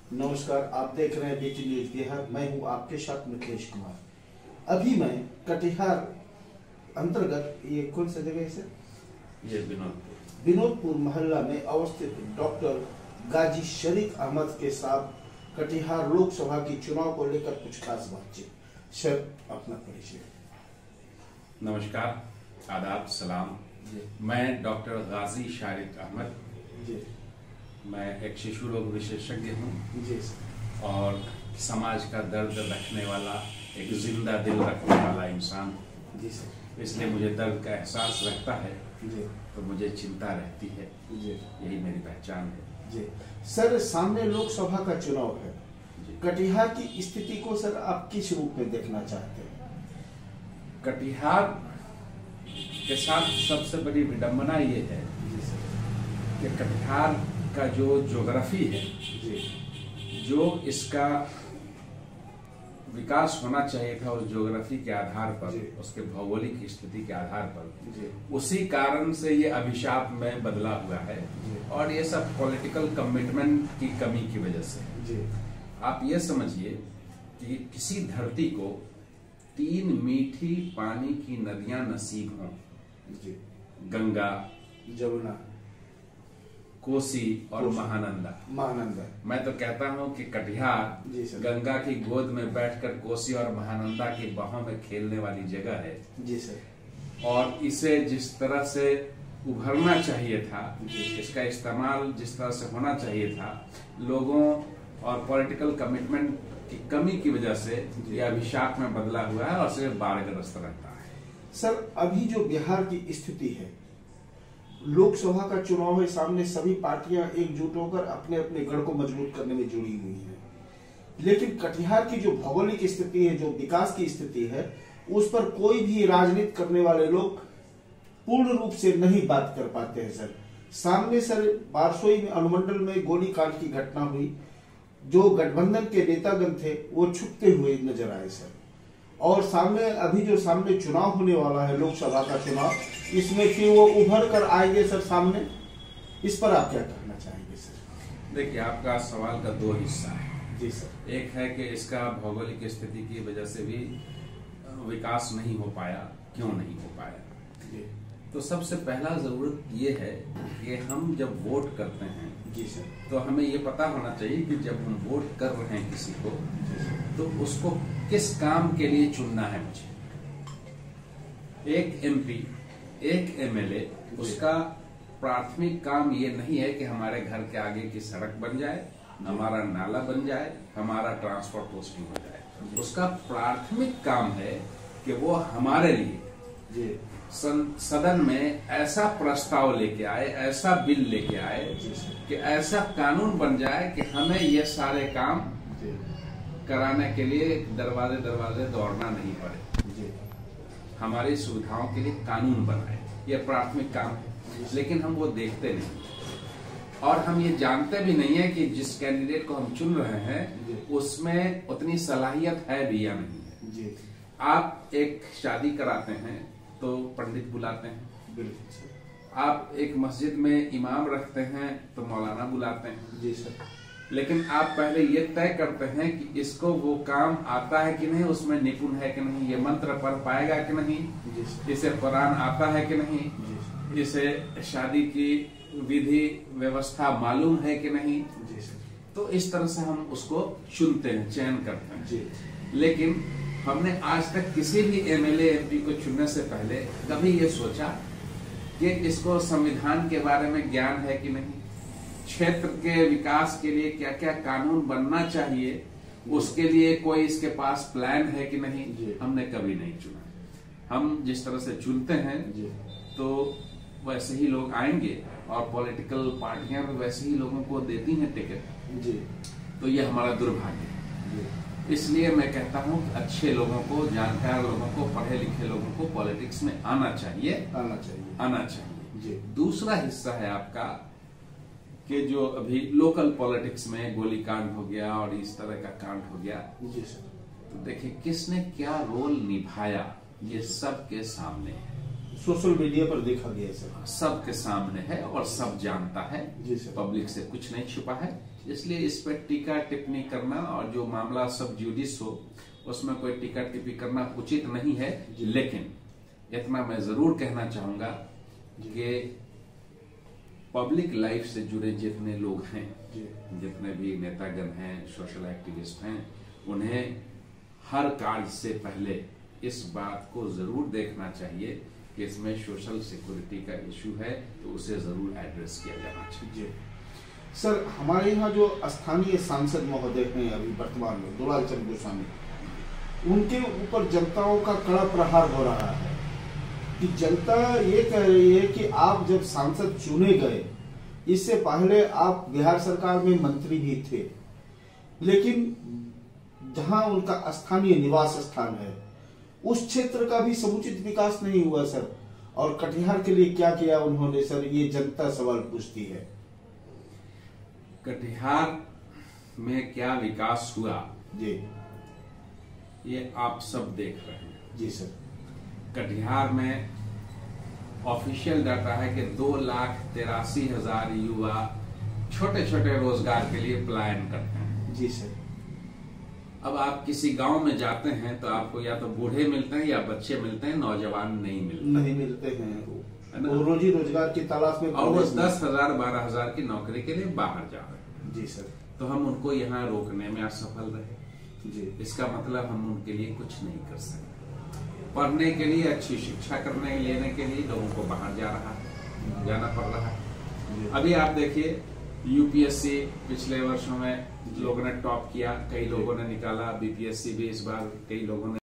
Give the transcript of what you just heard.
नमस्कार, आप देख रहे हैं बीटी न्यूज बिहार। मैं हूं आपके साथ मिथिलेश कुमार। अभी मैं कटिहार अंतर्गत ये कौन सा जगह है सर? ये विनोदपुर मोहल्ला में अवस्थित डॉक्टर गाजी शरीफ अहमद के साथ कटिहार लोकसभा की चुनाव को लेकर कुछ खास बातचीत। सर, अपना परिचय। नमस्कार, आदाब, सलाम। मैं डॉक्टर गाजी शरीफ अहमद जी। मैं एक शिशु रोग विशेषज्ञ हूँ जी और समाज का दर्द रखने वाला, एक जिंदा दिल रखने वाला इंसान जी सर। इसलिए मुझे दर्द का एहसास रहता है जी। तो मुझे चिंता रहती है जी। यही मेरी पहचान है जी सर, सामने लोकसभा का चुनाव है। कटिहार की स्थिति को सर आप किस रूप में देखना चाहते हैं? कटिहार के साथ सबसे बड़ी विडंबना ये है कि कटिहार का जो ज्योग्राफी है, जो इसका विकास होना चाहिए था उस ज्योग्राफी के आधार पर, उसके भौगोलिक स्थिति के आधार पर, उसी कारण से ये अभिशाप में बदला हुआ है और ये सब पॉलिटिकल कमिटमेंट की कमी की वजह से। आप ये समझिए कि किसी धरती को 3 मीठी पानी की नदियां नसीब हों, गंगा, जमुना, कोसी और महानंदा। मैं तो कहता हूँ कि कटिहार गंगा की गोद में बैठकर कोसी और महानंदा की बाहों में खेलने वाली जगह है जी सर। और इसे जिस तरह से उभरना चाहिए था, इसका इस्तेमाल जिस तरह से होना चाहिए था, लोगों और पॉलिटिकल कमिटमेंट की कमी की वजह से यह अभिशाप में बदला हुआ है और सिर्फ बाढ़ग्रस्त रहता है। सर, अभी जो बिहार की स्थिति है, लोकसभा का चुनाव है सामने, सभी पार्टियां एकजुट होकर अपने अपने गढ़ को मजबूत करने में जुड़ी हुई हैं। लेकिन कटिहार की जो भौगोलिक स्थिति है, जो विकास की स्थिति है, उस पर कोई भी राजनीति करने वाले लोग पूर्ण रूप से नहीं बात कर पाते हैं सर। सामने सर बारसोई में अनुमंडल में गोलीकांड की घटना हुई। जो गठबंधन के नेतागण थे वो छुपते हुए नजर आए सर। और सामने अभी जो सामने चुनाव होने वाला है, लोकसभा का चुनाव, इसमें फिर वो उभर कर आएंगे सर सामने। इस पर आप क्या कहना चाहेंगे सर? देखिए, आपका सवाल का 2 हिस्सा है। जी सर। एक है कि इसका भौगोलिक स्थिति की वजह से भी विकास नहीं हो पाया, क्यों नहीं हो पाया? जी। तो सबसे पहला जरूरत ये है कि हम जब वोट करते हैं जी सर, तो हमें ये पता होना चाहिए कि जब हम वोट कर रहे हैं किसी को, तो उसको किस काम के लिए चुनना है मुझे। एक एमपी, एक एमएलए, उसका प्राथमिक काम ये नहीं है कि हमारे घर के आगे की सड़क बन जाए, हमारा नाला बन जाए, हमारा ट्रांसपोर्ट पोस्टिंग हो जाए। उसका प्राथमिक काम है कि वो हमारे लिए सदन में ऐसा प्रस्ताव लेके आए, ऐसा बिल लेके आए कि ऐसा कानून बन जाए कि हमें ये सारे काम कराने के लिए दरवाजे दरवाजे दौड़ना नहीं पड़े। हमारी सुविधाओं के लिए कानून बनाए, ये प्राथमिक काम है। लेकिन हम वो देखते नहीं और हम ये जानते भी नहीं है कि जिस कैंडिडेट को हम चुन रहे हैं उसमें उतनी सलाहियत है भी या नहीं है। आप एक शादी कराते हैं तो पंडित बुलाते हैं, आप एक मस्जिद में इमाम रखते हैं तो मौलाना बुलाते हैं। जी सर। लेकिन आप पहले ये तय करते हैं कि इसको वो काम आता है कि नहीं, उसमें निपुण है कि नहीं, ये मंत्र पढ़ पाएगा कि नहीं, इसे कुरान आता है कि नहीं, इसे शादी की विधि व्यवस्था मालूम है कि नहीं। तो इस तरह से हम उसको चुनते हैं, चयन करते हैं। लेकिन हमने आज तक किसी भी एमएलए एमपी को चुनने से पहले कभी ये सोचा कि इसको संविधान के बारे में ज्ञान है कि नहीं, क्षेत्र के विकास के लिए क्या क्या कानून बनना चाहिए, उसके लिए कोई इसके पास प्लान है कि नहीं, हमने कभी नहीं चुना। हम जिस तरह से चुनते हैं तो वैसे ही लोग आएंगे और पॉलिटिकल पार्टियां भी वैसे ही लोगों को देती हैं टिकट। तो ये हमारा दुर्भाग्य है। इसलिए मैं कहता हूँ कि अच्छे लोगों को, जानकार लोगों को, पढ़े लिखे लोगों को पॉलिटिक्स में आना चाहिए। दूसरा हिस्सा है आपका कि जो अभी लोकल पॉलिटिक्स में गोलीकांड हो गया और इस तरह का कांड हो गया। तो देखिए, किसने क्या रोल निभाया ये सबके सामने है। सोशल मीडिया पर देखा गया सर, सबके सामने है और सब जानता है। जी सर। पब्लिक से कुछ नहीं छुपा है। इसलिए इस पर टीका टिप्पणी करना और जो मामला सब जुडिस हो उसमें कोई टीका टिप्पणी करना उचित नहीं है। लेकिन इतना मैं जरूर कहना चाहूंगा कि पब्लिक लाइफ से जुड़े जितने लोग हैं, जितने भी नेतागण हैं, सोशल एक्टिविस्ट हैं, उन्हें हर कार्य से पहले इस बात को जरूर देखना चाहिए कि इसमें सोशल सिक्योरिटी का इशू है, तो उसे जरूर एड्रेस किया जाना चाहिए। सर, हमारे यहाँ जो स्थानीय सांसद महोदय हैं अभी वर्तमान में, दुलाल चंद गोस्वामी, उनके ऊपर जनताओं का कड़ा प्रहार हो रहा है कि जनता ये कह रही है कि आप जब सांसद चुने गए, इससे पहले आप बिहार सरकार में मंत्री भी थे, लेकिन जहां उनका स्थानीय निवास स्थान है उस क्षेत्र का भी समुचित विकास नहीं हुआ सर। और कटिहार के लिए क्या किया उन्होंने सर, ये जनता सवाल पूछती है। कटिहार में क्या विकास हुआ जी, ये आप सब देख रहे हैं। जी सर। कटिहार में ऑफिशियल डाटा है कि 2,83,000 युवा छोटे छोटे रोजगार के लिए पलायन करते हैं। जी सर। अब आप किसी गांव में जाते हैं तो आपको या तो बूढ़े मिलते हैं या बच्चे मिलते हैं, नौजवान नहीं मिलते हैं। वो रोजी रोजगार की तलाश में, और वो 10,000 12,000 की नौकरी के लिए बाहर जा रहे हैं। जी सर। तो हम उनको यहाँ रोकने में असफल रहे। जी। इसका मतलब हम उनके लिए कुछ नहीं कर सकते। पढ़ने के लिए, अच्छी शिक्षा करने लेने के लिए लोगों को बाहर जाना पड़ रहा है। अभी आप देखिए यूपीएससी पिछले वर्षों में लोगों ने टॉप किया, कई लोगों ने निकाला, बीपीएससी भी इस बार कई लोगों ने